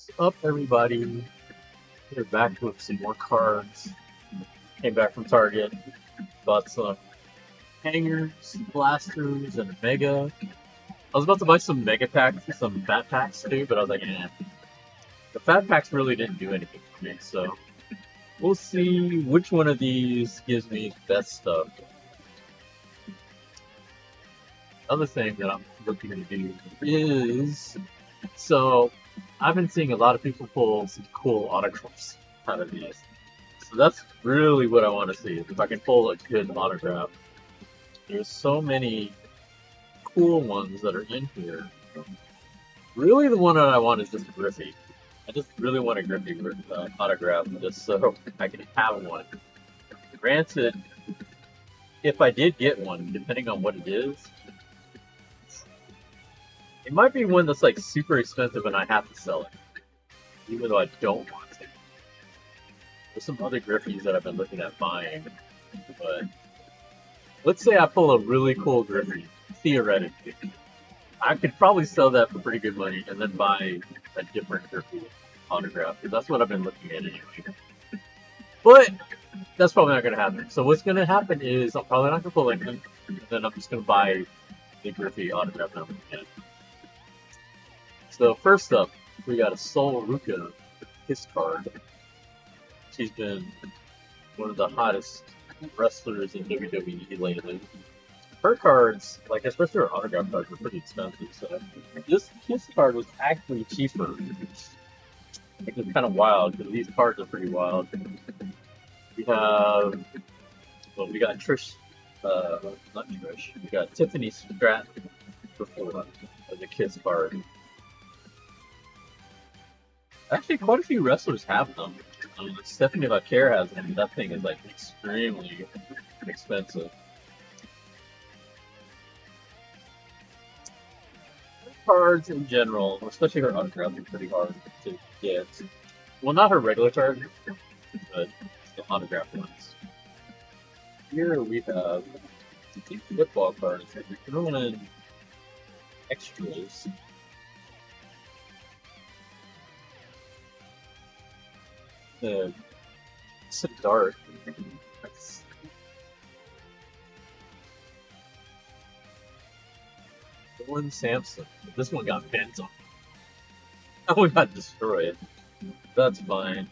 What's up, everybody? We're back with some more cards. Came back from Target, bought some hangers, blasters, and a mega. I was about to buy some mega packs, some fat packs too, but I was like, eh. The fat packs really didn't do anything for me, so we'll see which one of these gives me the best stuff. Other thing that I'm looking to do is so I've been seeing a lot of people pull some cool autographs out of these. So that's really what I want to see, if I can pull a good autograph. There's so many cool ones that are in here. Really, the one that I want is just Griffey. I just really want a Griffey autograph just so I can have one. Granted, if I did get one, depending on what it is, it might be one that's like super expensive and I have to sell it, even though I don't want to. There's some other Griffies that I've been looking at buying, but let's say I pull a really cool Griffey, theoretically. I could probably sell that for pretty good money and then buy a different Griffey autograph, because that's what I've been looking at anyway. But that's probably not going to happen. So what's going to happen is I'm probably not going to pull anything, and then I'm just going to buy the Griffey autograph number again. So first up, we got a Sol Ruka Kiss card. She's been one of the hottest wrestlers in WWE lately. Her cards, like especially her autograph cards, were pretty expensive. So this Kiss card was actually cheaper, which is kind of wild because these cards are pretty wild. We have, well, we got Trish, not Trish. We got Tiffany Stratton before as a Kiss card. Actually, quite a few wrestlers have them. Stephanie Vaquer has them. That thing is like extremely expensive. Cards in general, especially her autographs, are pretty hard to get. Well, not her regular cards, but the autograph ones. Here we have the football cards. We're throwing in extras. It's a dark. That's Dylan Sampson. This one got bent on. That one got destroyed. That's fine.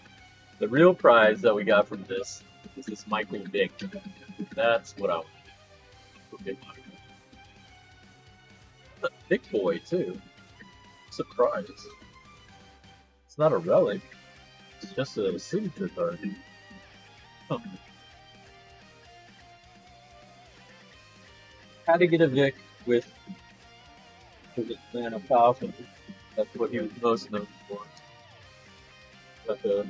The real prize that we got from this is this Michael Vick. That's what I want. Big, big boy too. Surprise. It's not a relic. It's just a signature card. Huh. How to get a Vic with Atlanta Falcons. That's what he was most known for. At the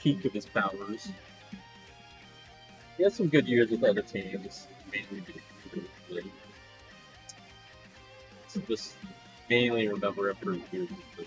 peak of his powers. He had some good years with other teams, mainly because so just mainly remember him for his years with the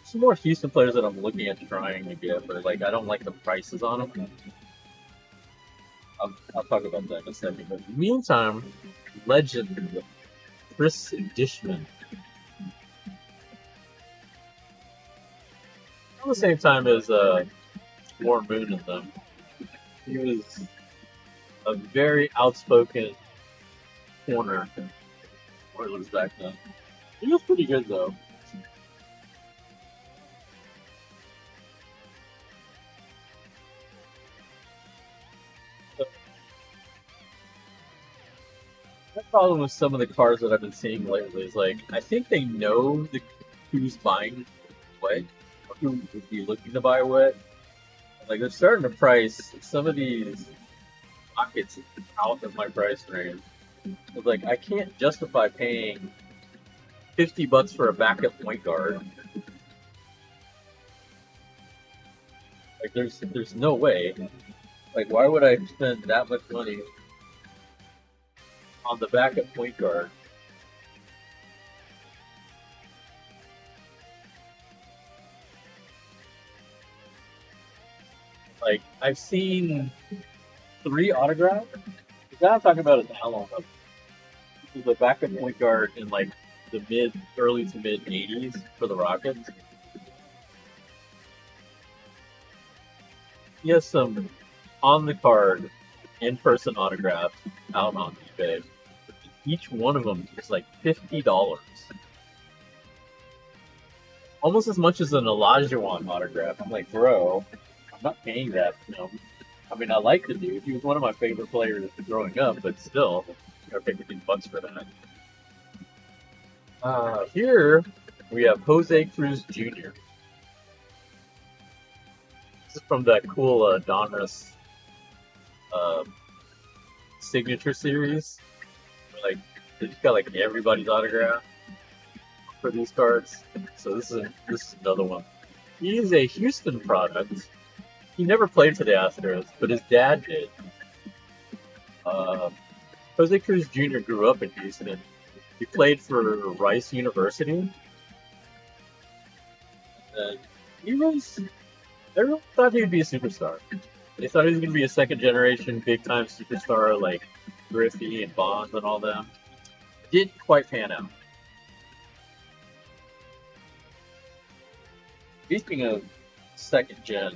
some more Houston players that I'm looking at trying to get, but like I don't like the prices on them. I'll talk about that in a second. But in the meantime, legend Chris Dishman. At the same time as Warren Moon and them, he was a very outspoken corner. Oilers back then. He was pretty good though. My problem with some of the cards that I've been seeing lately is like I think they know who's buying what, or who would be looking to buy what. Like they're starting to price some of these pockets out of my price range. But like I can't justify paying $50 for a backup point guard. Like there's no way. Like why would I spend that much money on the back at point guard. Like I've seen three autographs. The guy I'm talking about is Allen. He's the back at point guard in like the early to mid '80s for the Rockets. He has some on the card, in person autographs out on eBay. Each one of them is like $50, almost as much as an Olajuwon autograph. I'm like, bro, I'm not paying that. I mean, I like the dude. He was one of my favorite players growing up, but still, you pay $15 for that. Here we have Jose Cruz Jr. This is from that cool Donruss uh, signature series. Like, they just got like everybody's autograph for these cards. So this is another one. He's a Houston product. He never played for the Astros, but his dad did. Uh, Jose Cruz Jr. grew up in Houston. He played for Rice University. And he was. Everyone thought he would be a superstar. They thought he was going to be a second generation big time superstar like Griffey and Bonds and all them. Didn't quite pan out. Speaking of second gen,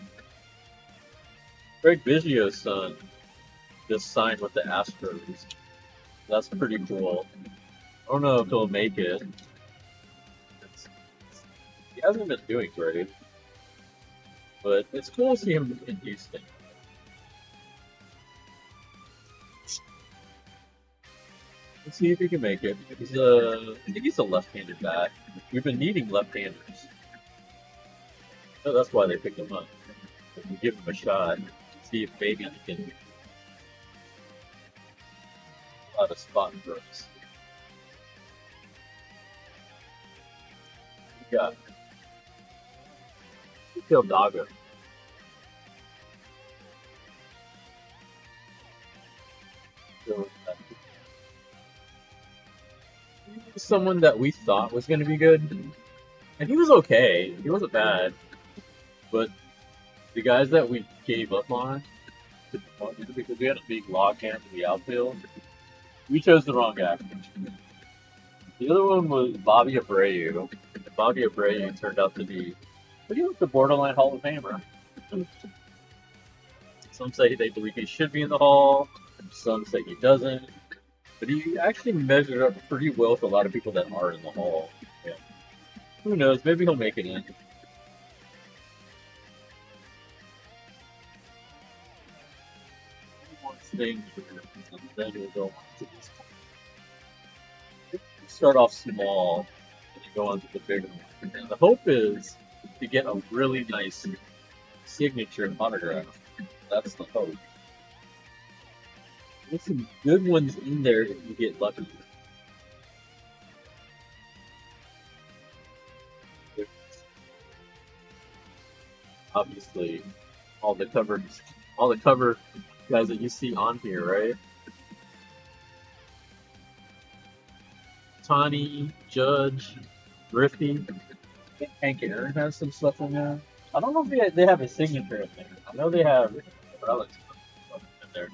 Greg Biggio's son just signed with the Astros. That's pretty cool. I don't know if he'll make it. He hasn't been doing great, but it's cool to see him in Houston. Let's see if he can make it. I think he's a left-handed bat. We've been needing left-handers. So that's why they picked him up. We give him a shot. See if maybe he can a lot of spot for us. We got Phil Dago. So, someone that we thought was going to be good, and he was okay. He wasn't bad, but the guys that we gave up on because we had a big log jam in the outfield, we chose the wrong guy. The other one was Bobby Abreu. And Bobby Abreu turned out to be pretty much the borderline Hall of Famer. Some say they believe he should be in the Hall. Some say he doesn't. But he actually measured up pretty well with a lot of people that are in the Hall. Yeah. Who knows? Maybe he'll make it in. One thing here, and then we'll go on to this. Start off small and then go on to the bigger one. And the hope is to get a really nice signature autograph. That's the hope. There's some good ones in there if you get lucky. There's obviously all the cover guys that you see on here, right? Tani, Judge, Griffey. I think Hank Aaron has some stuff in there. I don't know if they have a signature in there. I know they have relics in there.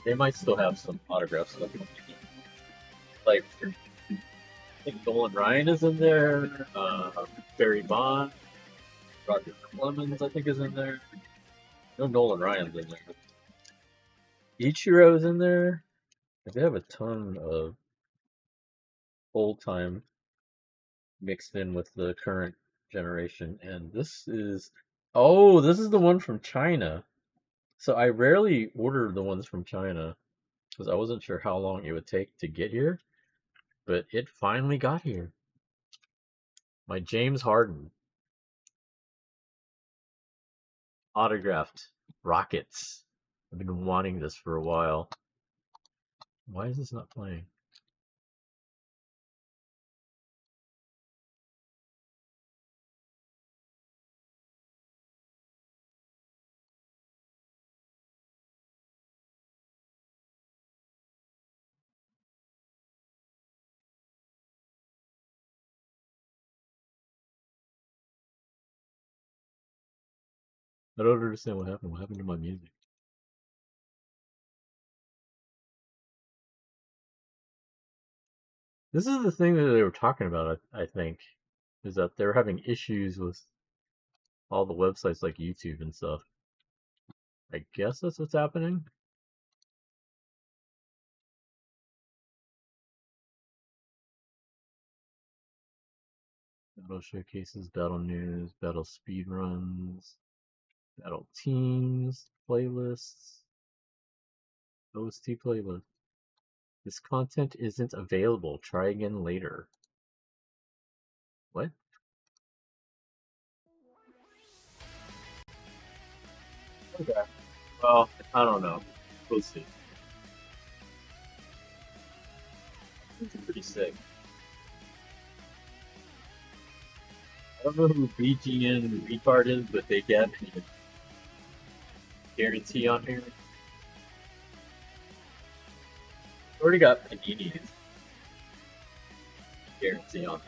They might still have some autograph stuff. Like I think Nolan Ryan is in there. Barry Bond, Roger Clemens I think is in there. No Nolan Ryan's in there. Ichiro's in there. They have a ton of old time mixed in with the current generation, and this is the one from China. So I rarely order the ones from China because I wasn't sure how long it would take to get here, but it finally got here. My James Harden autographed Rockets. I've been wanting this for a while. Why is this not playing? I don't understand what happened. What happened to my music? This is the thing that they were talking about, I think, is that they're having issues with all the websites like YouTube and stuff. I guess that's what's happening. Battle showcases, battle news, battle speedruns, battle teams, playlists, OST playlist. This content isn't available. Try again later. What? Okay. Well, I don't know. We'll see. It's pretty sick. I don't know who BGN retard is, but they get a guarantee on here. Already got Panini's guarantee on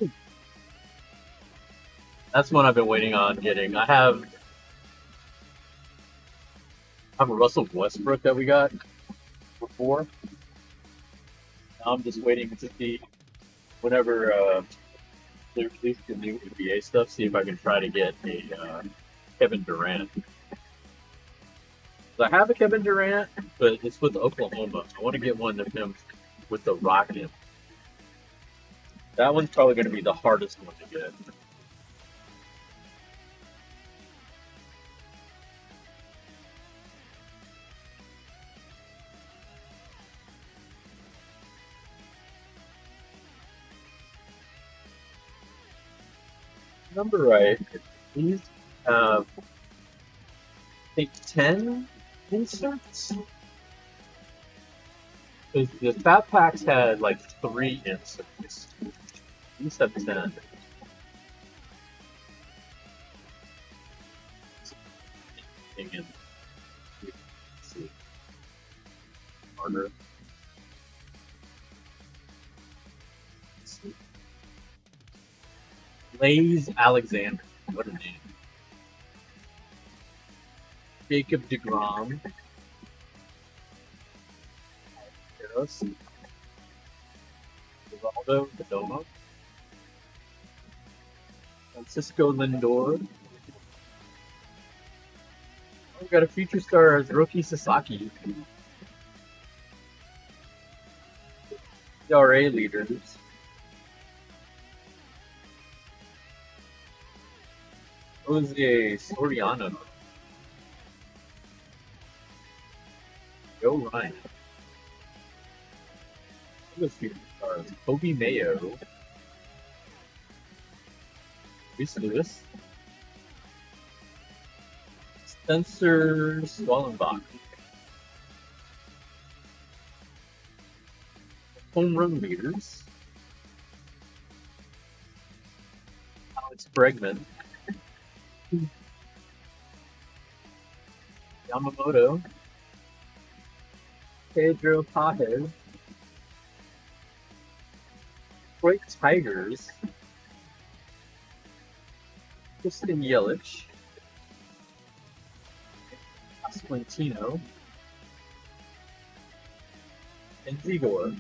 it. That's one I've been waiting on getting. I have a Russell Westbrook that we got before. Now I'm just waiting to see whenever they release the new NBA stuff, see if I can try to get a Kevin Durant. I have a Kevin Durant, but it's with Oklahoma. I want to get one of him with the Rocket. That one's probably going to be the hardest one to get. Number right, these have, I think, 10 inserts. The Fat Packs had like 3 inserts. These have 10. Let's see. Harder. Let's see. Blaze Alexander. What a name. Jacob DeGrom. Geraldo Perdomo. Francisco Lindor. Oh, we got a future star as Roki Sasaki. ERA leaders. Jose Soriano. Joe Ryan. Those future stars. Kobe Mayo. Reese Lewis. Spencer Swallenbach. Home run leaders. Alex Bregman. Yamamoto. Pedro Pajes. Detroit Tigers. Kristen Yelich. Pasquantino. And Zigor.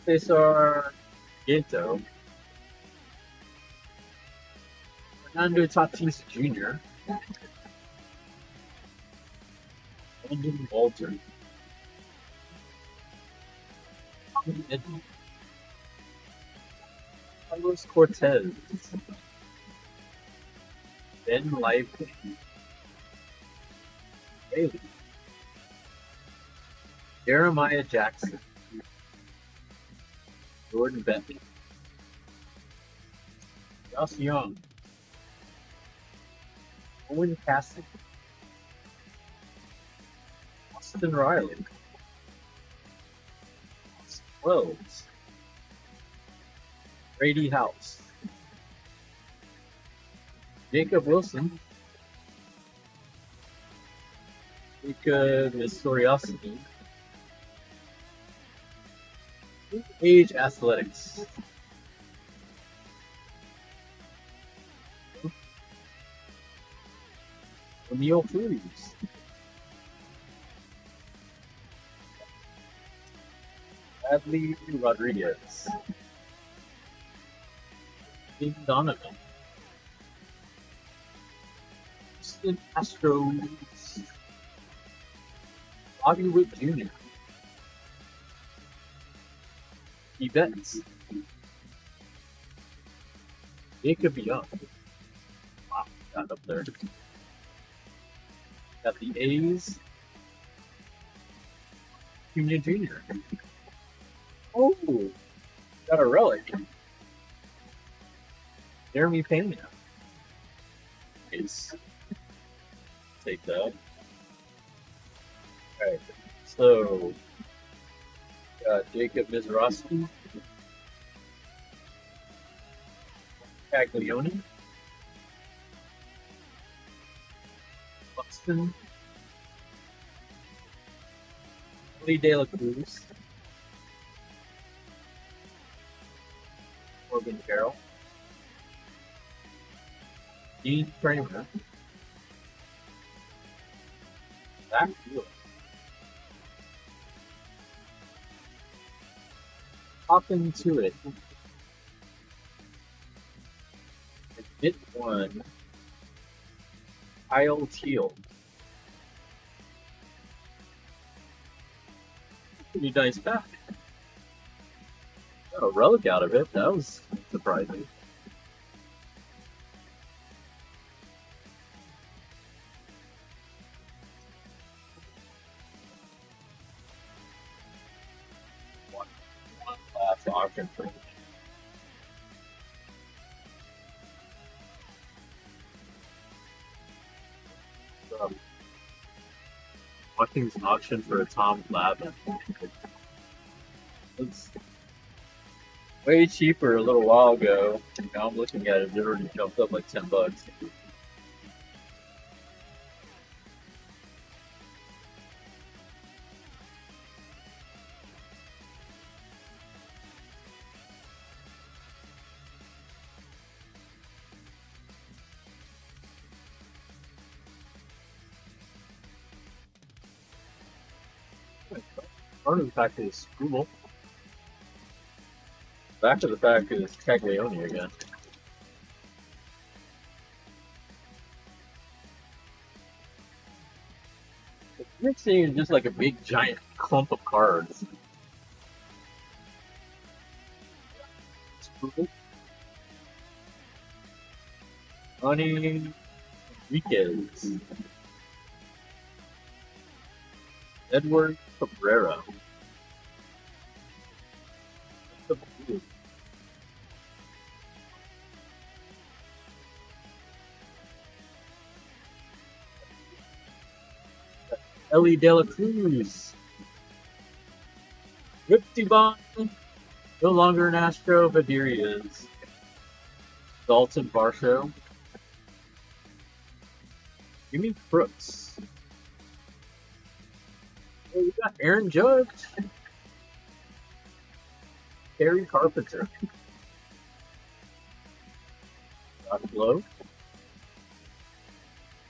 Cesar Gato. Fernando Tatis Jr. Brandon Walter. Carlos Cortez. Ben Lively. Bailey. Jeremiah Jackson. Jordan Bentley. Josh Young. Owen Cassidy. Austin Riley. Wells. Brady House. Jacob Wilson. Jacob Historiosity. Age Athletics. Emil Cruz. Adley Rodriguez. Big Donovan. Houston Astros. Bobby Witt Jr. Events. Jacob Young. Wow, got up there. Got the A's. Junior Jr. Oh, got a relic. Jeremy Pena. Ace. Take that. Alright, so got Jacob Mizrachi, Caglione, Buxton, Lee De La Cruz, Morgan Carroll, Dean Kramer, Zach Wheeler. Hop into it. Hit one. Kyle Teal. Pretty nice pack. Got a relic out of it. That was surprising. One last auction for watching this auction for a Tom Glavine. It's way cheaper a little while ago. Now I'm looking at it, it already jumped up like $10. Part of the fact is Google. Back to the fact is Caglione again. You're seeing just like a big giant clump of cards. Honey Enriquez. Edward Cabrera. Ellie De La Cruz. Rip Dubon. No longer an Astro, but here he is. Dalton Varsho. Jimmy Crooks. Oh, we got Aaron Judge. Terry Carpenter. Josh Blow.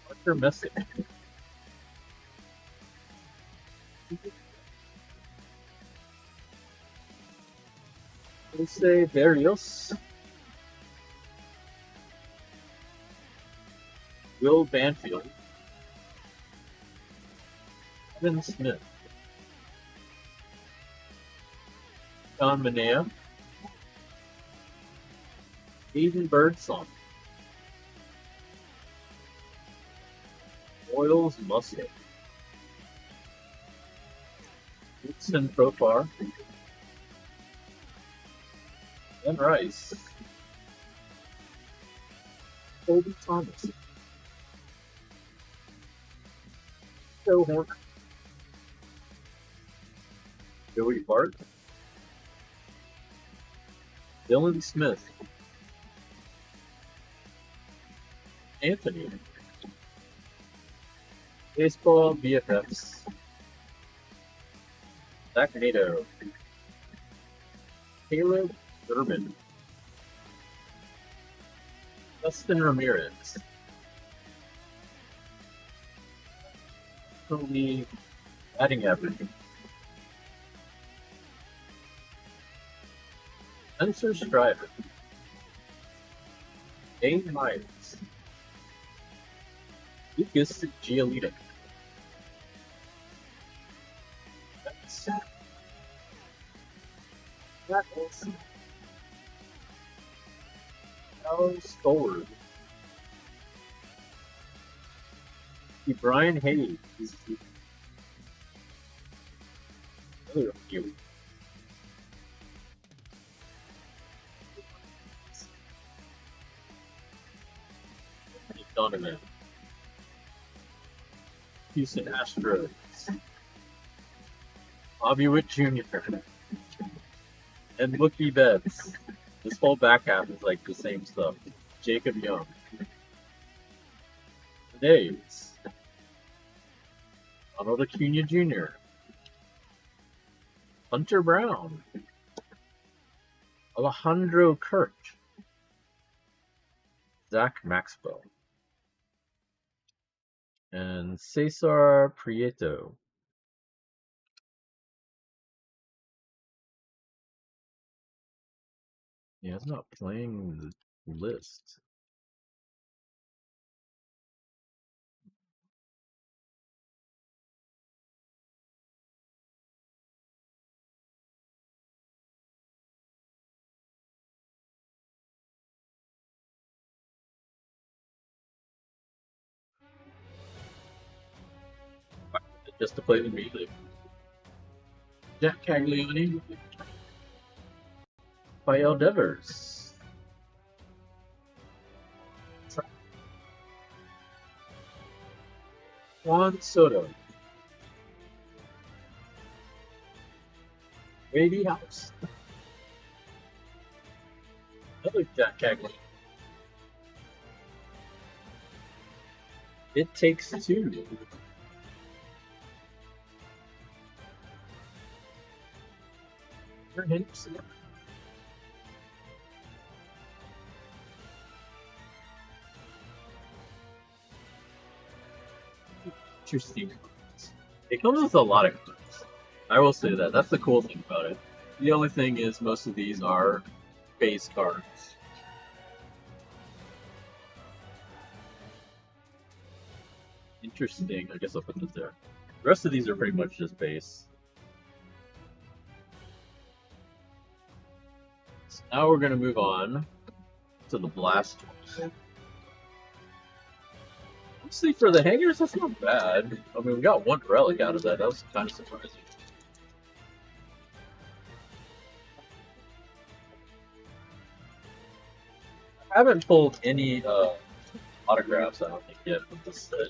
Arthur Messick. Jose Barrios. Will Banfield. Evan Smith. John Manea. Aiden Birdsong. Oils Musket. Woodson Profar. Ben Rice. Colby Thomas. Joe Horner. Joey Bart. Dylan Smith. Anthony. Baseball BFFs. Zach Nato. Caleb Urban. Dustin Ramirez. National League batting average. Spencer Strider. Dane Myers. Lucas Giolito. That is Alan Stoward. Brian Hayes. Another review. Donovan. Houston Astros. Bobby Witt Jr. And Mookie Betts. This whole back half is like the same stuff. Jacob Young. The Days. Ronald Acuna Jr. Hunter Brown. Alejandro Kirk. Zach Maxwell. And Cesar Prieto. Yeah, it's not playing the list. Just to play the music. Jack Caglioni. Rafael Devers. Juan Soto. Brady House. Another Jack Caglioni. It Takes Two. Henderson. Interesting. It comes with a lot of cards. I will say that. That's the cool thing about it. The only thing is most of these are base cards. Interesting. I guess I'll put this there. The rest of these are pretty much just base. So now we're going to move on to the Blasters. Honestly, for the hangers, that's not bad. I mean, we got one relic out of that. That was kind of surprising. I haven't pulled any autographs, I don't think, yet with this set.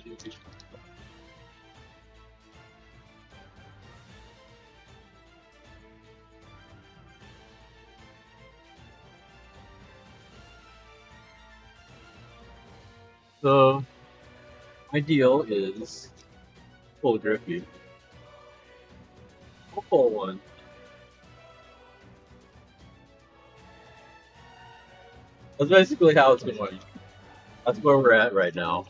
So, my deal is pull Griffey. I'll pull one. That's basically how it's going. That's where we're at right now.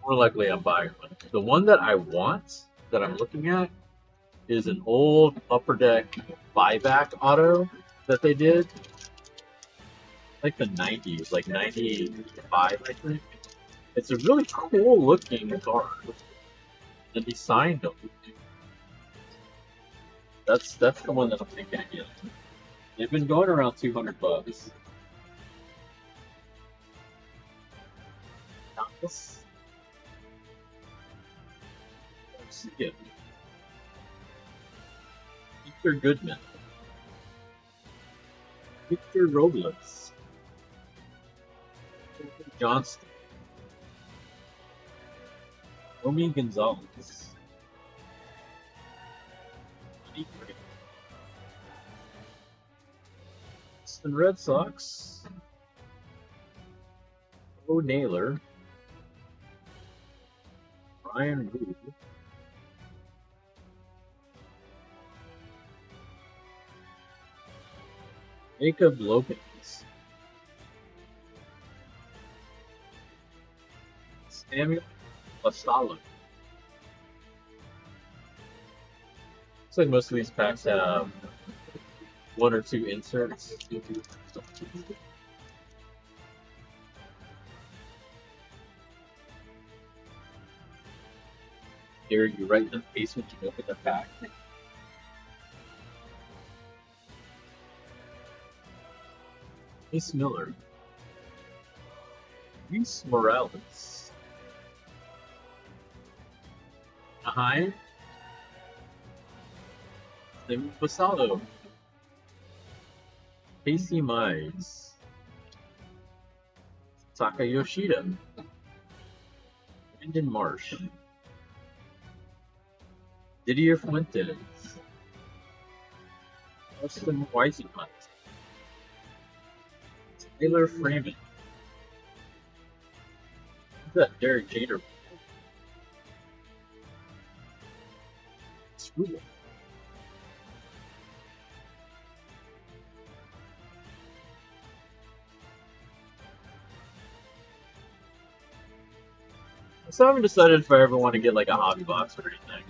More likely I'm buying one. The one that I want, that I'm looking at, is an old Upper Deck buyback auto that they did. Like the 90s, like 95, I think. It's a really cool looking card. And he signed them. That's the one that I'm thinking of getting. They've been going around $200. Now let's see it. Victor Goodman. Victor Robles. Johnston. Romy Gonzalez. Boston Red Sox. Bo Naylor. Ryan Wood. Jacob Lopez. Samuel Lasala. Looks like most of these packs have one or two inserts. Here, you right in the basement, you open the pack. Ace Miller. Reese Morales. Behind. Tim Basalo. Casey Mize. Taka Yoshida. Brandon Marsh. Didier Fuentes. Austin Weisenhunt. Taylor Freeman. Who's that Derek Jeter? Screw it. So I haven't decided if I ever want to get like a hobby box or anything.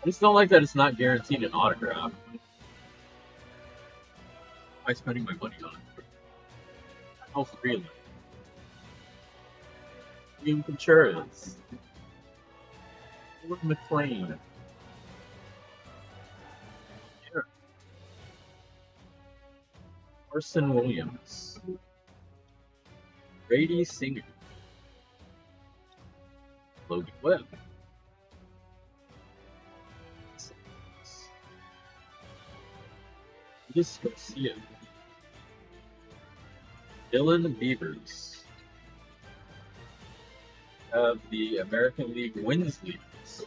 I just don't like that it's not guaranteed an autograph. Why am I spending my money on it? How freely? William Contreras. Gordon McLean. Yeah. Carson Williams. Brady Singer. Logan Webb. Lucas Garcia. Dylan Beavers. Of the American League wins leaders.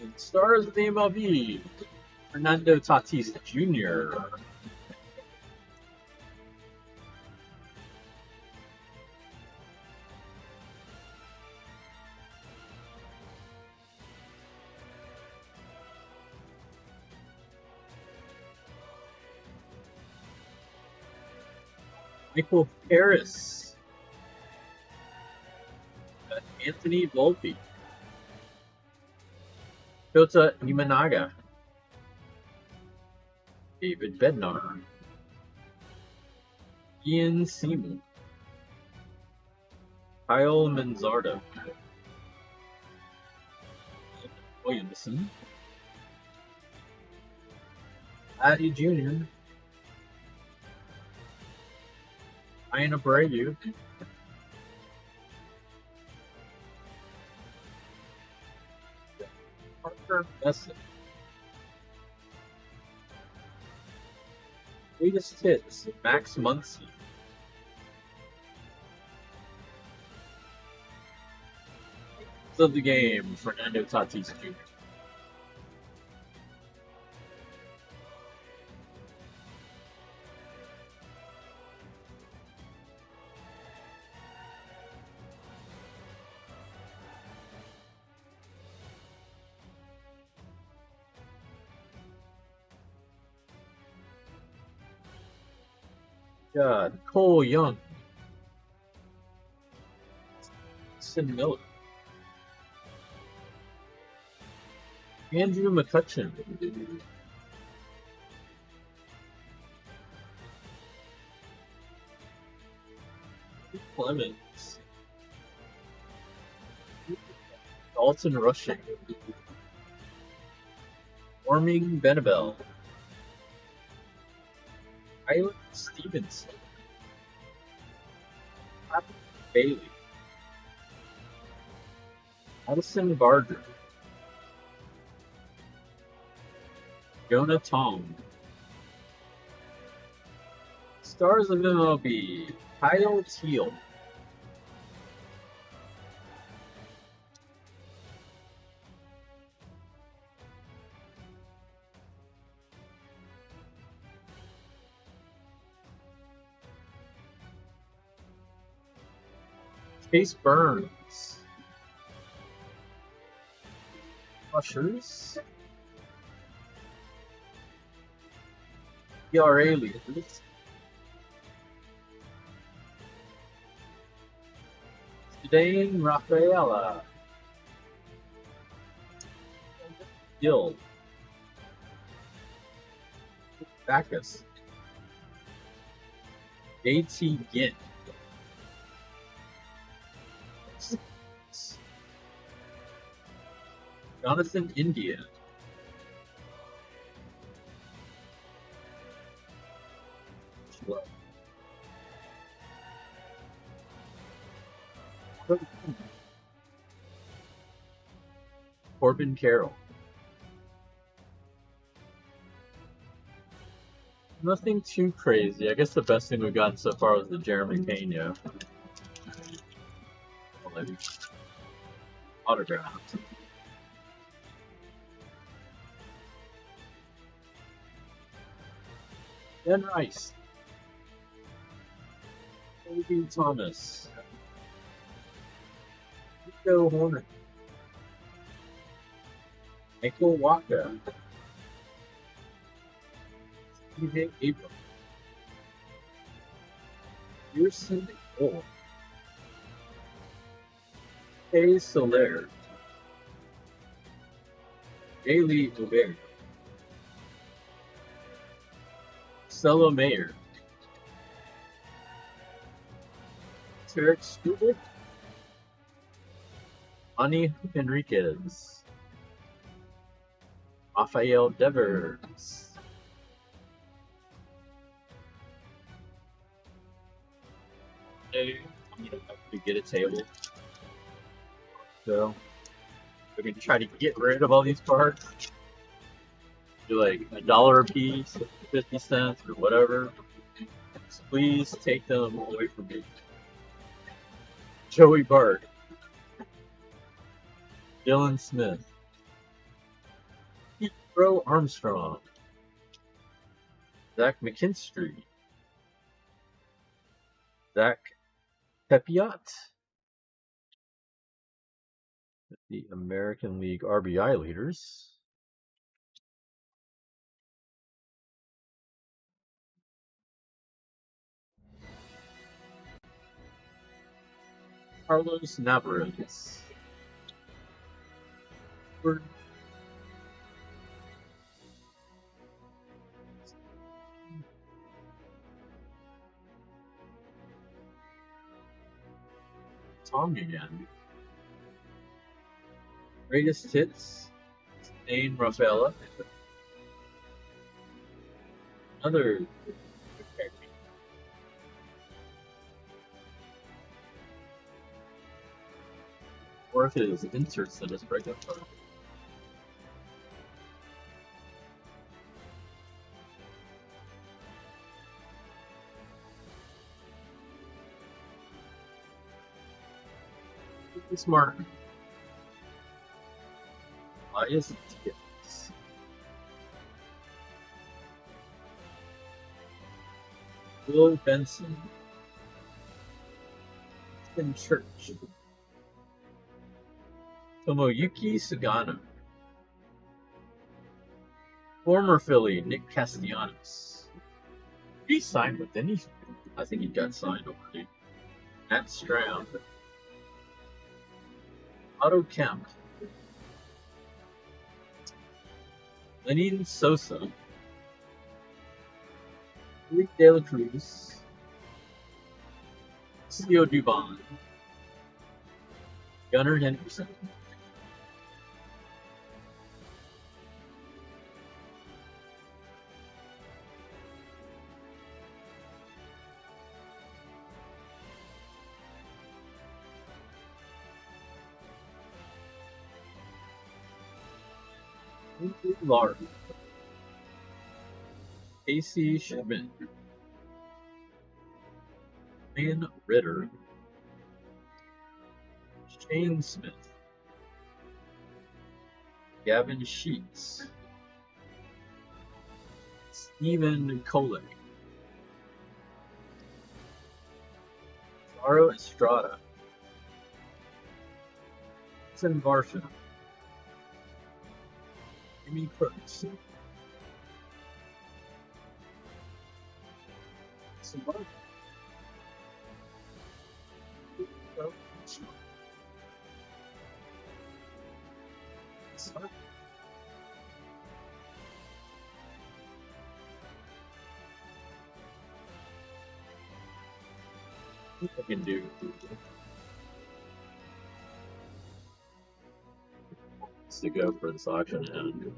And stars of the MLB. Fernando Tatis Jr. Michael Harris. Anthony Volpe. Shota Imanaga. David Bednar. Ian Seymour. Kyle Manzardo. Williamson. Addy Jr. Ryan Abreu. Parker Messick. Greatest hits, Max Muncy. Of the game, Fernando Tatis Jr. God, Cole Young. Sin Miller. Andrew McCutcheon. Clemens. Dalton Rushing. Warming Benabel. Tyler Stevenson. Patrick Bailey. Addison Barger. Jonah Tong. Stars of MLB. Kyle Teal. Chase Burns. Ushers. ERA leaders. Dane Rafaela. Gil. Bacchus. JT Gint. Jonathan India. Corbin Carroll. Nothing too crazy. I guess the best thing we've gotten so far was the Jeremy Pena. Autograph. Ben Rice. Toby Thomas. Nico Horner. Michael Walker. TJ Abrams. Pearson Cole. Kay Soler. Bailey O'Berry. Marcelo Mayer. Tarek Stewart. Ani Henriquez. Rafael Devers. Hey, I'm gonna have to get a table. So we're gonna try to get rid of all these cards. Do like $1 a piece, 50 cents, or whatever. So please take them away from me. Joey Bart. Dylan Smith. Bro Armstrong. Zach McKinstry. Zach Pepiot. The American League RBI leaders. Carlos Navarez. Tom again. Greatest hits. Dane Rafaela. Another character. Or if it is inserts in his breakup card. Smart. Why is it tickets? Will Benson. In Church. Tomoyuki Sugano. Former Philly Nick Castellanos. He signed with any? I think he got signed already. Matt Stroud. Otto Kemp. Lenin Sosa. Luis De La Cruz. Theo Dubon. Gunnar Henderson. Lark. Casey Schmidt. Van Ritter. Shane Smith. Gavin Sheets. Stephen Kolek. Zaro Estrada. Tim Varsha. Jimmy Crooks. I can do to go for this auction and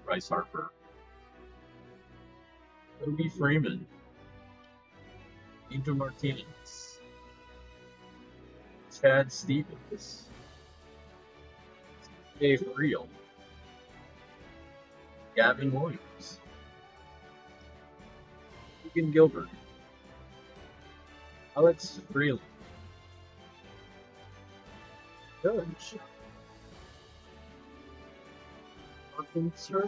Bryce Harper, Toby Freeman, Angel Martinez, Chad Stevens, Dave Reel, Gavin Williams, Egan Gilbert, Alex Freeland, Judge, Arkansas,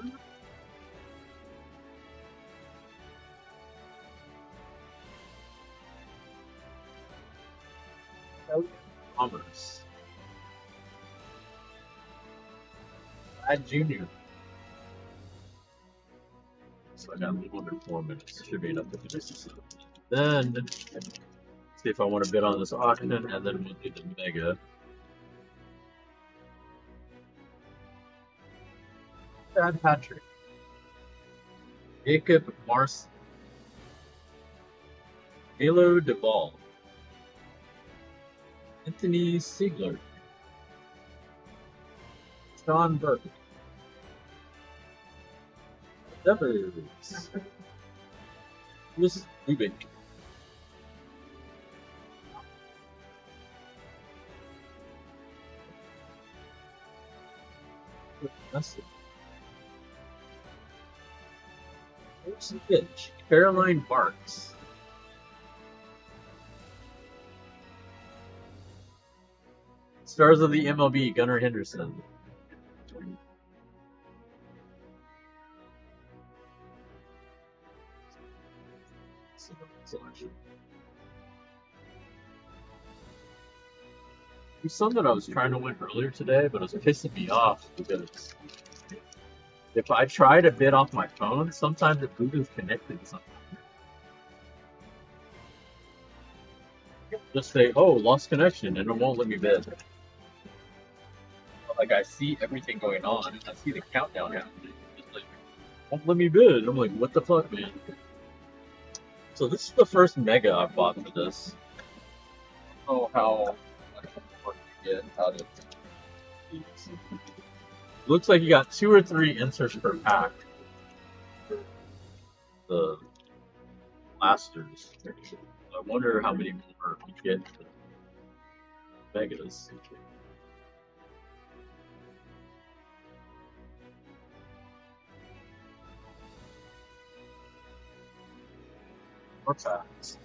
Commerce, Brad Jr. So I got a little under 4 minutes. Should be enough to finish this up. Then see if I want to bid on this auction, and then we'll do the mega. Chad Patrick, Jacob Mars, Halo Duvall, Anthony Siegler, Sean Burke, Devers, Chris Rubik, Nestle, Wilson Fitch, Caroline Barks, Stars of the MLB, Gunnar Henderson. There's some that I was trying to win earlier today, but it was pissing me off because if I try to bid off my phone, sometimes it Bluetooth connected somehow. Just say, "Oh, lost connection," and it won't let me bid. Like I see everything going on, I see the countdown happening. It's like, won't let me bid. I'm like, what the fuck, man? So this is the first mega I bought for this. I don't know how much more to get out of these. Looks like you got 2 or 3 inserts per pack. The blasters. I wonder how many more we get for megas. More packs.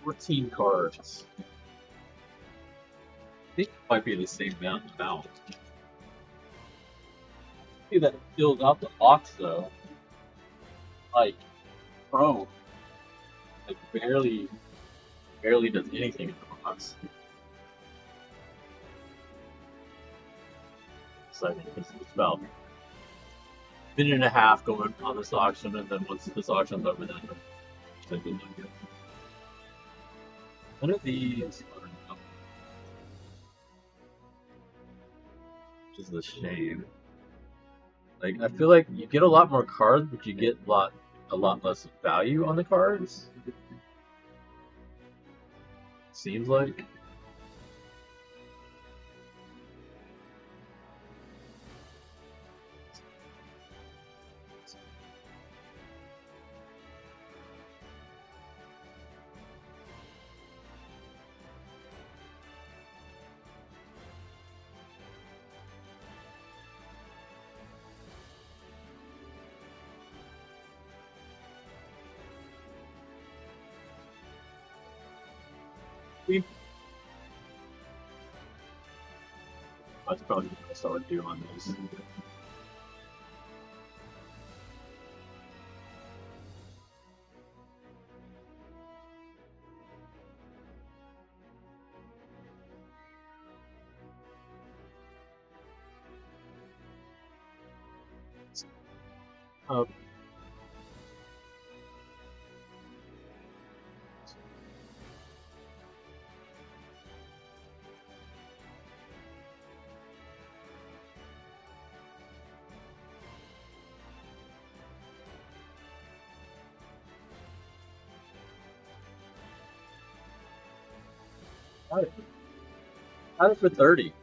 14 cards. I think it might be the same amount. See that it fills out the box though. Like Pro, like barely does anything in the box. Exciting because it's about a minute and a half going on this auction, and then once this auction's over, then it's good. None of these are enough, which is a shame. Like I feel like you get a lot more cards, but you get a lot less value on the cards. Seems like. That's probably the best I would do on this. Had it for 30.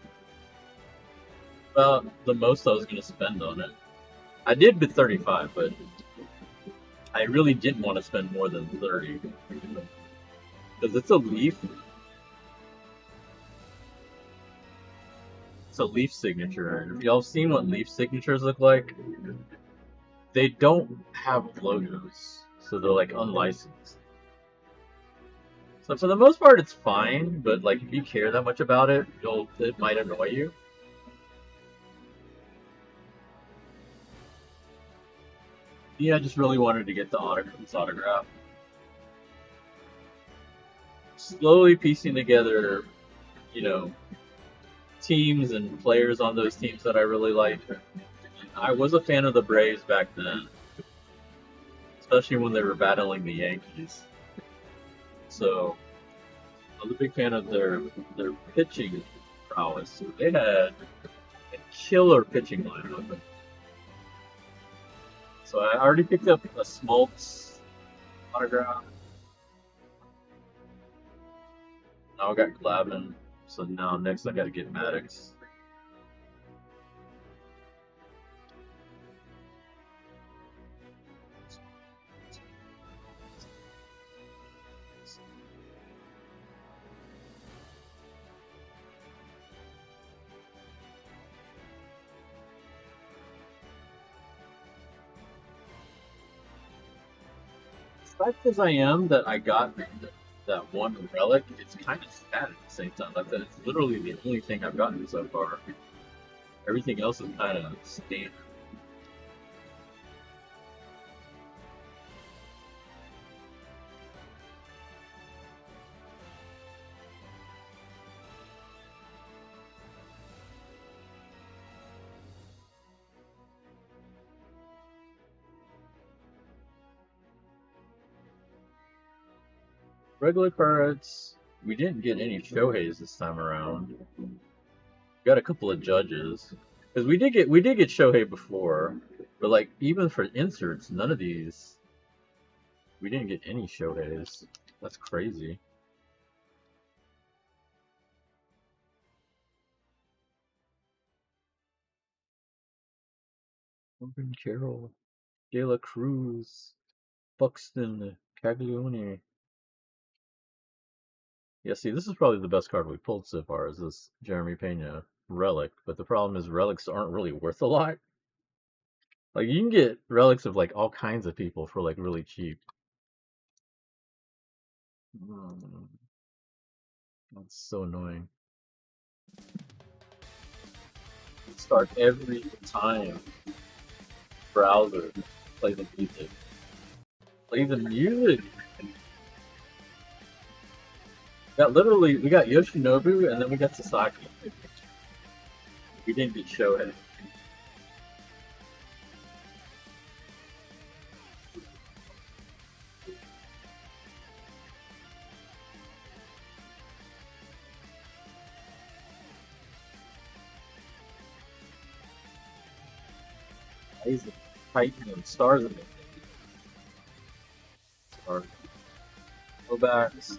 About the most I was gonna spend on it. I did bid 35, but I really didn't want to spend more than 30. Because it's a leaf. It's a leaf signature. And if y'all seen what leaf signatures look like, they don't have logos. So they're like unlicensed. So for the most part, it's fine, but like if you care that much about it, it might annoy you. Yeah, I just really wanted to get the autograph. Slowly piecing together, you know, teams and players on those teams that I really like. I was a fan of the Braves back then, especially when they were battling the Yankees. So I was a big fan of their pitching prowess. They had a killer pitching lineup. So I already picked up a Smoltz autograph. Now I got Glavine. So now next I got to get Maddox. Psyched as I am that I got that one relic, it's kind of sad at the same time. Like that, it's literally the only thing I've gotten so far. Everything else is kind of standard. Regular cards, we didn't get any Shoheis this time around. Got a couple of judges. Because we did get Shohei before, but like even for inserts, none of these we didn't get any Shoheis. That's crazy. Corbin Carroll, De La Cruz, Buxton, Caglione. Yeah, see, this is probably the best card we pulled so far, is this Jeremy Pena relic. But the problem is relics aren't really worth a lot. Like you can get relics of like all kinds of people for like really cheap. Hmm, that's so annoying. Start every time browser play the music. Play the music. We got Yoshinobu and then we got Sasaki. We didn't get Shohei. Amazing. Titan and stars in it. Stars. Go backs.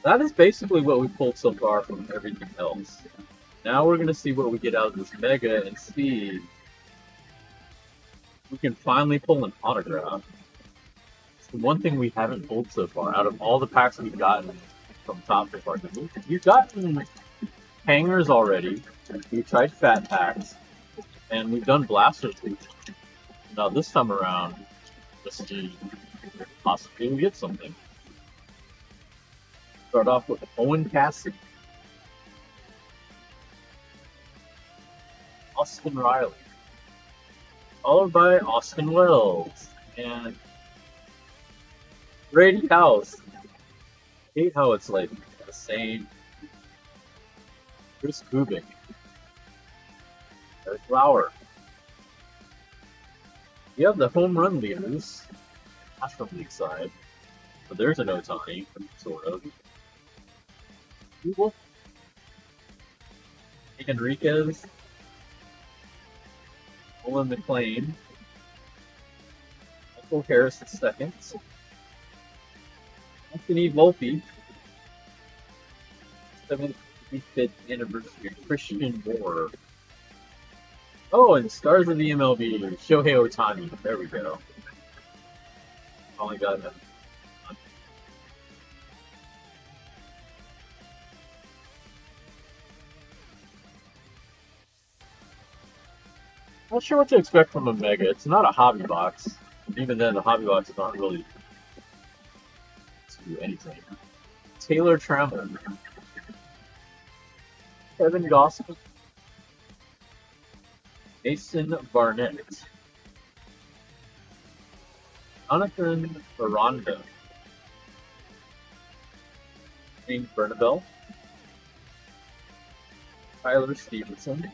That is basically what we pulled so far from everything else. Now we're gonna see what we get out of this Mega and see if we can finally pull an autograph. It's the one thing we haven't pulled so far out of all the packs we've gotten from top to bottom. We've gotten hangers already. We've tried fat packs, and we've done blasters. Now this time around, let's see, possibly we get something. Start off with Owen Cassidy, Austin Riley, followed by Austin Wells, and Brady House. I hate how it's like the same. Chris Kubik, Eric Lauer. You have the home run leaders, not from league side, but there's an Otani, sort of. Google. Enriquez, Olin McLean, Michael Harris II, Anthony Volpe, 75th anniversary. Christian Moore. Oh, and stars of the MLB, Shohei Ohtani. There we go. Only got that. Not sure what to expect from a Mega. It's not a hobby box. Even then, the hobby boxes aren't really to anything. Taylor Trammell. Kevin Gossman. Mason Barnett. Jonathan Aranda. James Bernabel. Tyler Stevenson.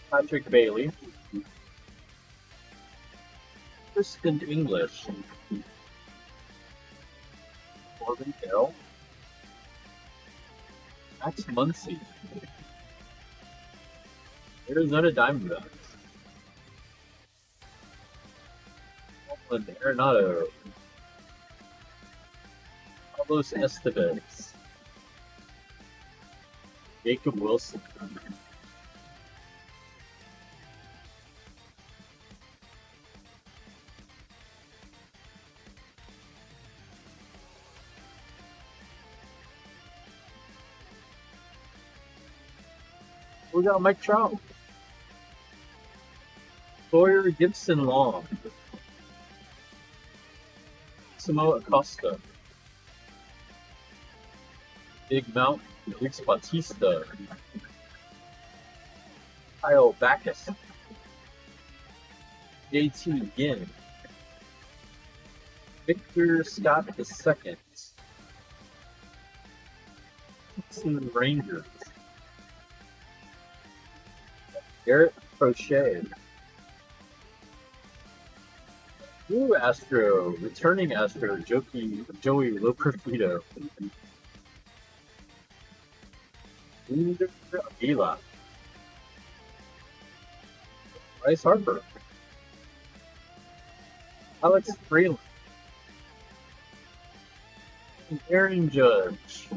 Patrick Bailey. Kristen English. Corbin Carroll. Max Muncy. Arizona Diamondbacks. Oakland Arenado. Carlos Estevez. Jacob Wilson. We got Mike Trout. Sawyer Gibson Long. Samoa Acosta. Big Mount. Luis Bautista. Kyle Backus. JT Ginn. Victor Scott II. Texas Rangers. Garrett Crochet. New Astro, returning Astro, Joey Loperfido. Lunar Avila. Bryce Harper. Alex Freeland. Aaron Judge.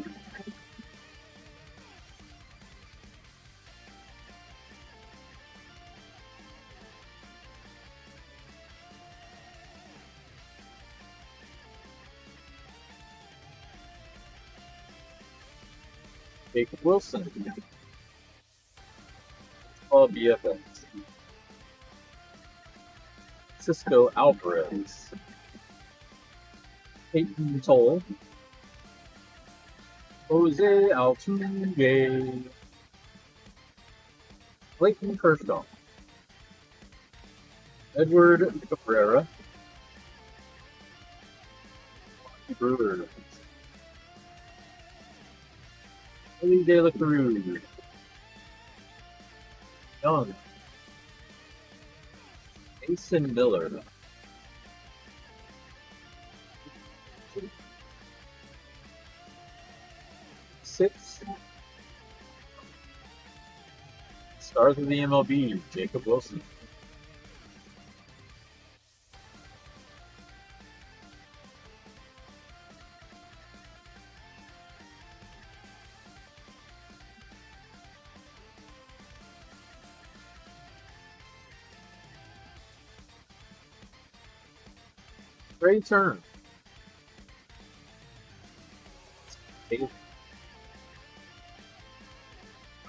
Jacob Wilson. All BFFs. Cisco Alvarez. Peyton Toll. Jose Altuve. Clayton Kershaw. Edward Cabrera. Brewers. Willie De La Cruz. Young. Mason Miller. Six. Stars of the MLB, Jacob Wilson. Trey Turner.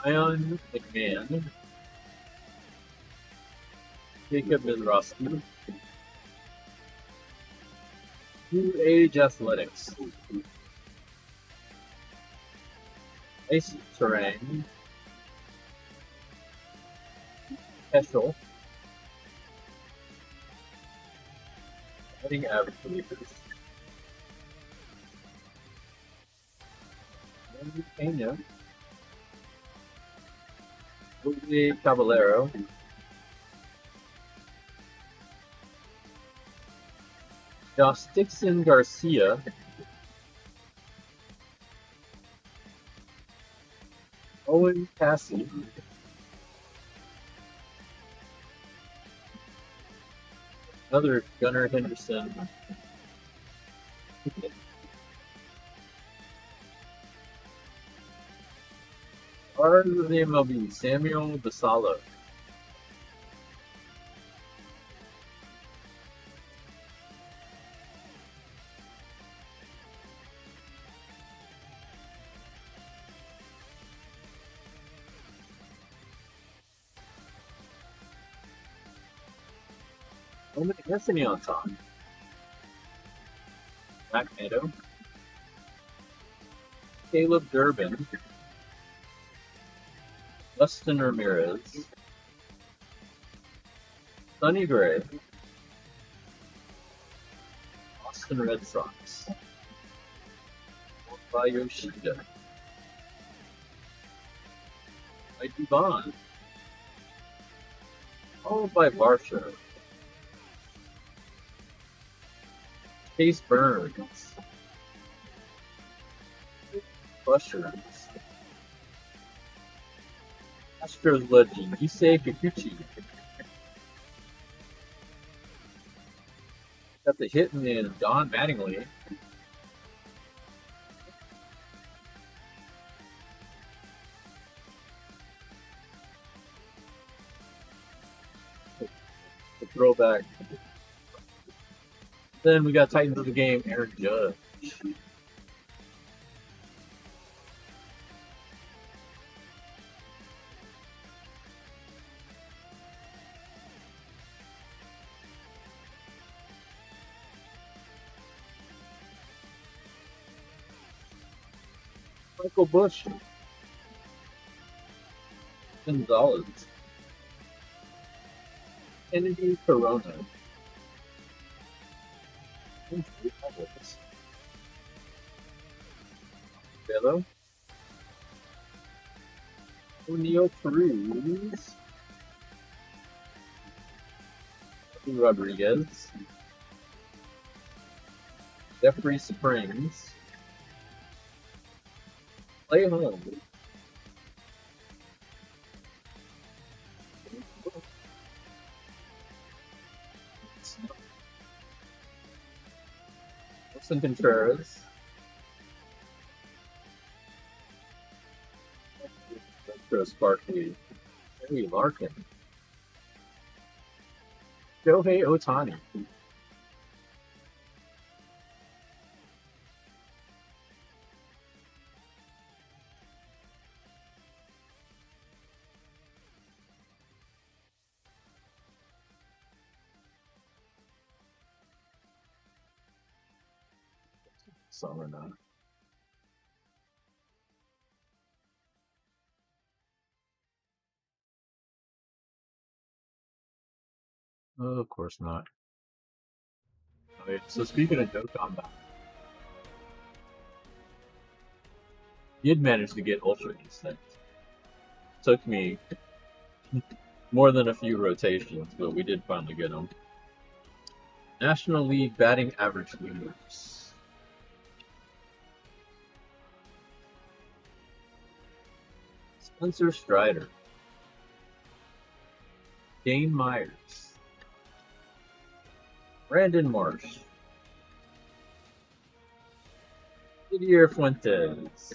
Ion McMahon. Jacob Mizrowski. New Age Athletics. Ice Terrain. Heschel. Heading average relievers. Randy Pena. Jose Caballero. Josh Dixon Garcia. Owen Cassie. Another Gunnar Henderson. Stars of the MLB, Samuel Basallo. Roman Anthony on top. Mac Meadow. Caleb Durbin. Dustin Ramirez. Sonny Gray. Boston Red Sox. By Yoshida. Mikey Bond. Followed by Varsho. Chase Burns. Bushers. Astros legend Yusei Kikuchi. Got the hit in Don Mattingly. The throwback. Then we got Titans of the game, Aaron Judge. Michael Bush. Gonzalez. Kennedy Corona. Bello. O'Neal Cruz. Rodriguez. Jeffrey Springs. Play home. Wilson Contreras. Sparky. Harry Larkin. Shohei Otani. Summer now. Oh, of course not. Okay, so speaking of Dokkan, he did manage to get Ultra Instinct. Took me more than a few rotations, but we did finally get him. National League batting average leaders. Spencer Strider. Dane Myers. Brandon Marsh. Didier Fuentes.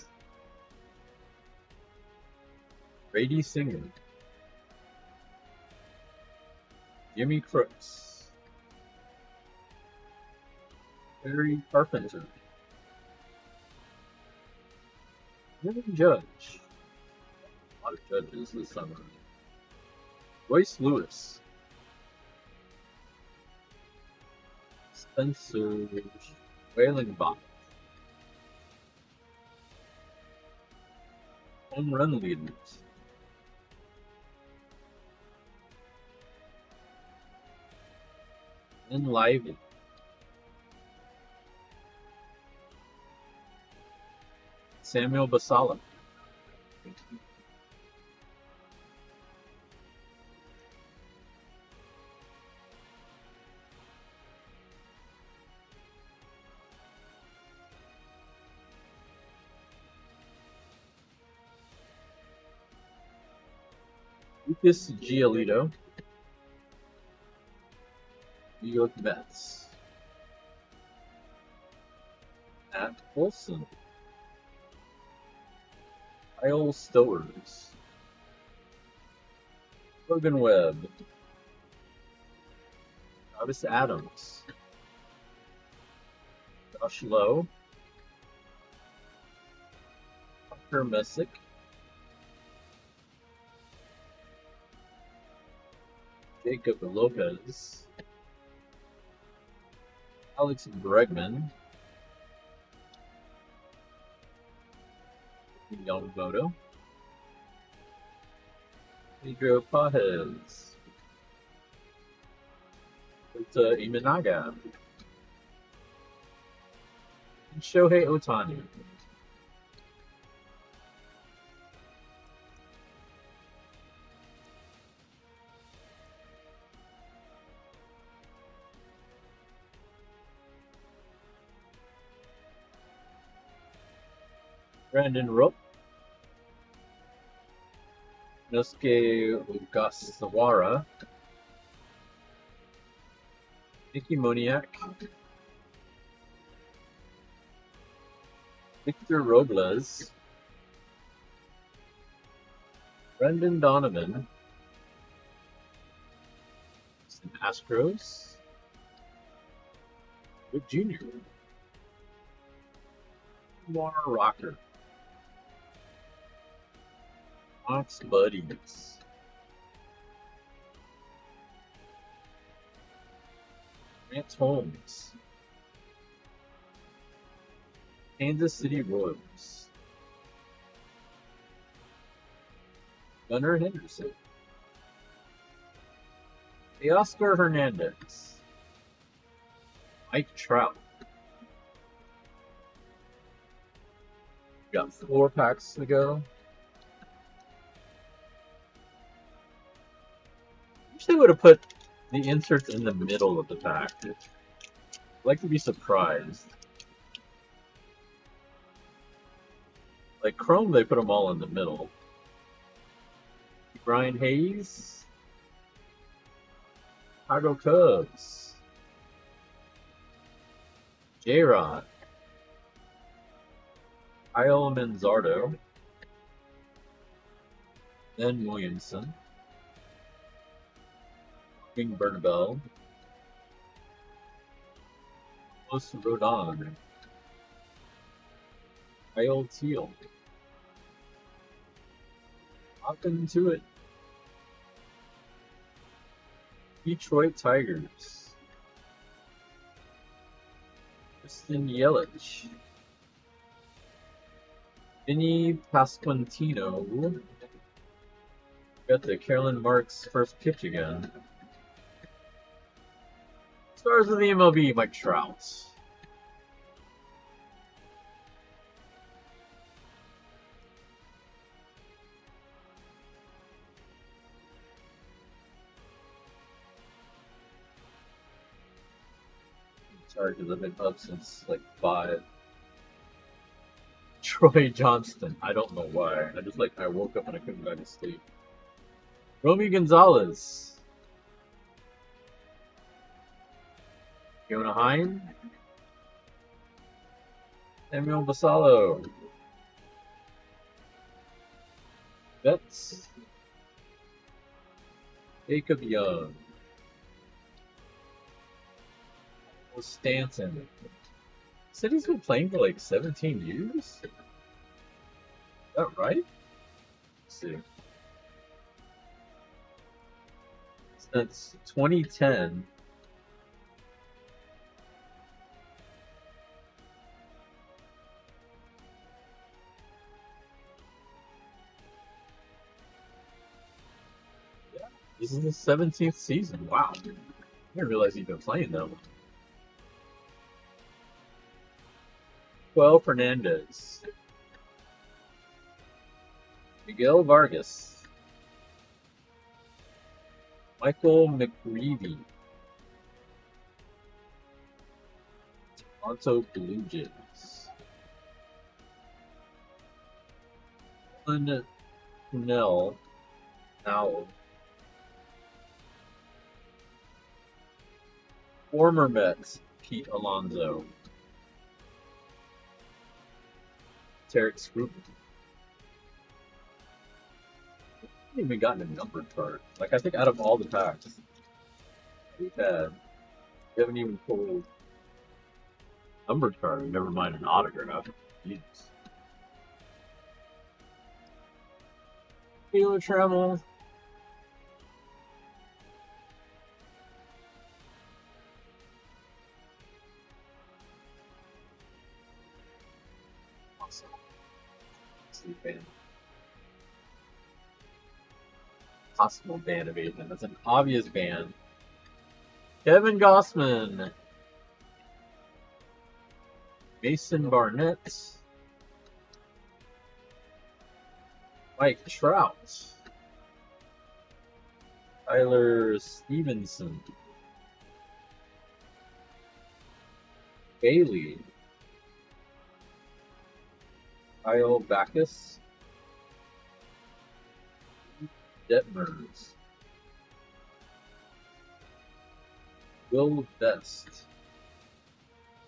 Brady Singer. Jimmy Crooks. Barry Carpenter. Aaron Judge. A lot of judges this summer. Royce Lewis. Spencer Whalingbach. Home run leaders. Lynn Lively. Samuel Basala. Lucas Giolito. New York Mets. Matt Olson. Kyle Stowers. Logan Webb. Travis Adams. Josh Lowe. Tucker Messick. Jacob Lopez. Alex Bregman. Yamamoto. Pedro Pajes. Kota Imanaga. And Shohei Ohtani. Brandon Rope. Nosuke Ogasawara. Nicky Moniak. Victor Robles. Brendan Donovan. Some Astros. Rick Jr. Warner Rocker. Fox Buddies. Grant Holmes. Kansas City Royals. Gunnar Henderson. Teoscar Hernandez. Mike Trout. We got 4 packs to go. Wish they would have put the inserts in the middle of the pack. I'd like to be surprised. Like Chrome, they put them all in the middle. Brian Hayes. Chicago Cubs. J-Rod. Kyle Manzardo. Ben Williamson. King Bernabel. Carlos Rodon. Kyle Teal. Hop into it. Detroit Tigers. Kristen Yelich. Vinny Pasquantino. Got the Carolyn Marks first pitch again. Stars of the MLB, Mike Trout. Sorry, because I've been up since like 5. Troy Johnston. I don't know why. I woke up and I couldn't go to sleep. Romy Gonzalez. Fiona Hine. Samuel Basallo. Betts. Jacob Young. Stanton. Said he's been playing for like 17 years? Is that right? Let's see. Since 2010. Yeah, this is the 17th season. Wow. I didn't realize he'd been playing that one. 12 Fernandez. Miguel Vargas. Michael McGreevy. Toronto Blue Jays. Alan Snell. Now. Former Mets. Pete Alonso. Tarek Scruton. haven't even gotten a numbered card. Like, I think out of all the packs we've had, we haven't even pulled a numbered card, never mind an autograph. Jesus. Taylor Trammell. Awesome. Possible ban evasion. That's an obvious ban. Kevin Gossman. Mason Barnett. Mike Trout. Tyler Stevenson. Bailey. Kyle Backus. Detmers. Will Best.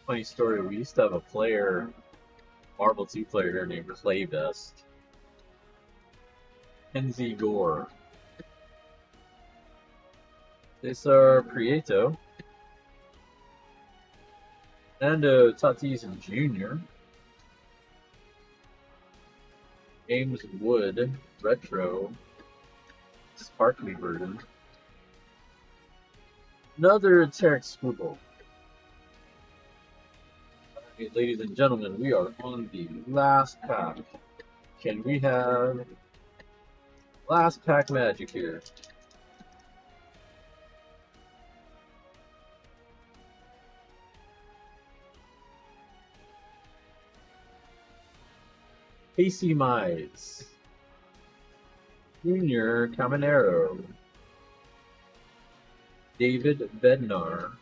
Funny story, we used to have a player, Marvel 2 player here named Clay Best. Kenzie Gore. Cesar Prieto. Fernando Tatis Jr. James Wood, Retro. Sparkly version. Another Tarek Squibble. Alright, ladies and gentlemen, we are on the last pack. Can we have last pack magic here? Casey Mize. Junior Caminero. David Bednar.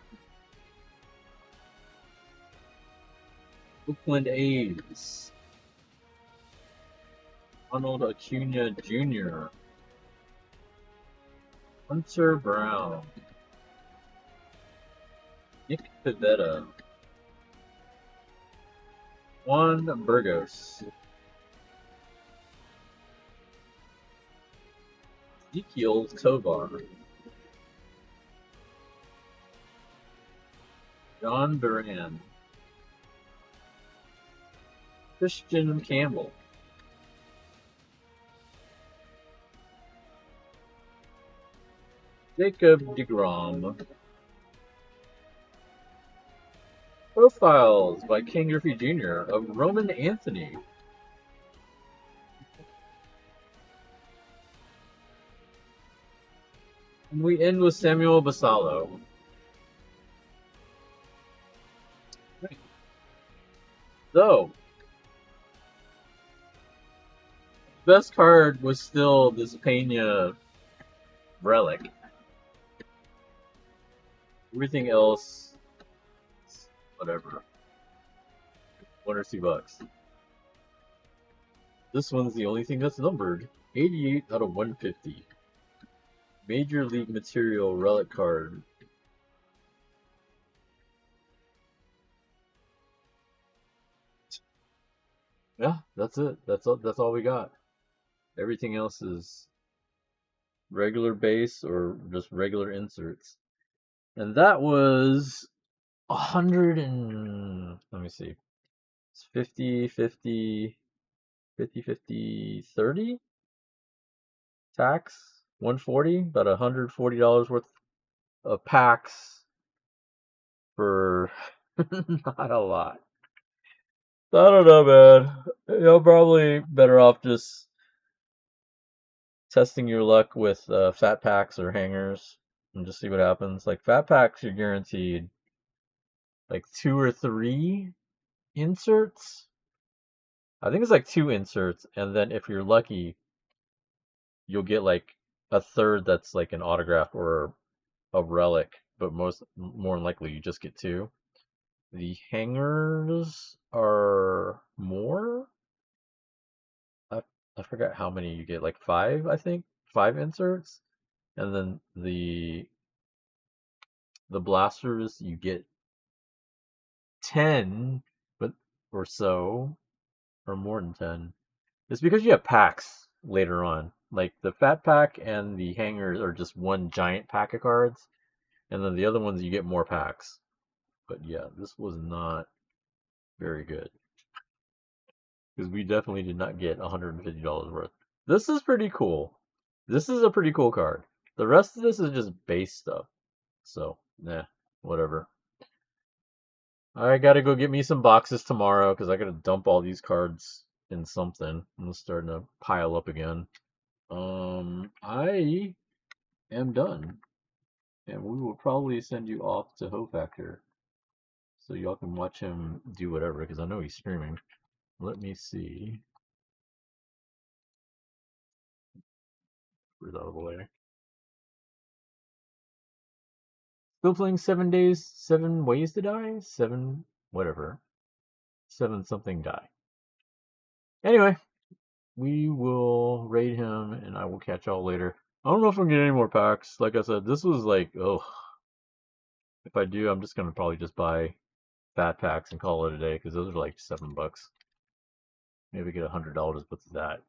Oakland A's. Ronald Acuna Jr. Hunter Brown. Nick Pivetta. Juan Burgos. Ezekiel Tovar. John Duran. Christian Campbell. Jacob deGrom. Profiles by King Griffey Jr. of Roman Anthony. And we end with Samuel Basallo. So, best card was still this Pena relic. Everything else, whatever. $1 or $2. This one's the only thing that's numbered. 88 out of 150. Major League Material relic card. Yeah, that's it. That's all we got. Everything else is regular base or just regular inserts. And that was 100 and let me see. It's 50, 50, 50, 50, 30 tax, 140, about $140 worth of packs for not a lot. I don't know, man. You're probably better off just testing your luck with fat packs or hangers and just see what happens. Like fat packs, you're guaranteed like 2 or 3 inserts. I think it's like 2 inserts, and then if you're lucky, you'll get like a third that's like an autograph or a relic, but more than likely you just get 2. The hangers are more. I, I forgot how many you get, like 5, I think. 5 inserts. And then the blasters you get 10, but or so, or more than 10. It's because you have packs later on. Like the fat pack and the hangers are just one giant pack of cards, and then the other ones you get more packs. But yeah, this was not very good because we definitely did not get $150 worth. This is pretty cool. This is a pretty cool card. The rest of this is just base stuff. So, nah, whatever. I gotta go get me some boxes tomorrow because I gotta dump all these cards in something. I'm starting to pile up again. I am done. And we will probably send you off to Hoe Factor so y'all can watch him do whatever because I know he's streaming. Let me see. Where's out of the way? Still playing 7 days, 7 ways to die? Seven, whatever. Seven something die. Anyway, we will raid him and I will catch y'all later. I don't know if I'm getting any more packs. Like I said, this was like, oh, if I do, I'm just gonna probably just buy fat packs and call it a day because those are like $7. Maybe get $100 with that.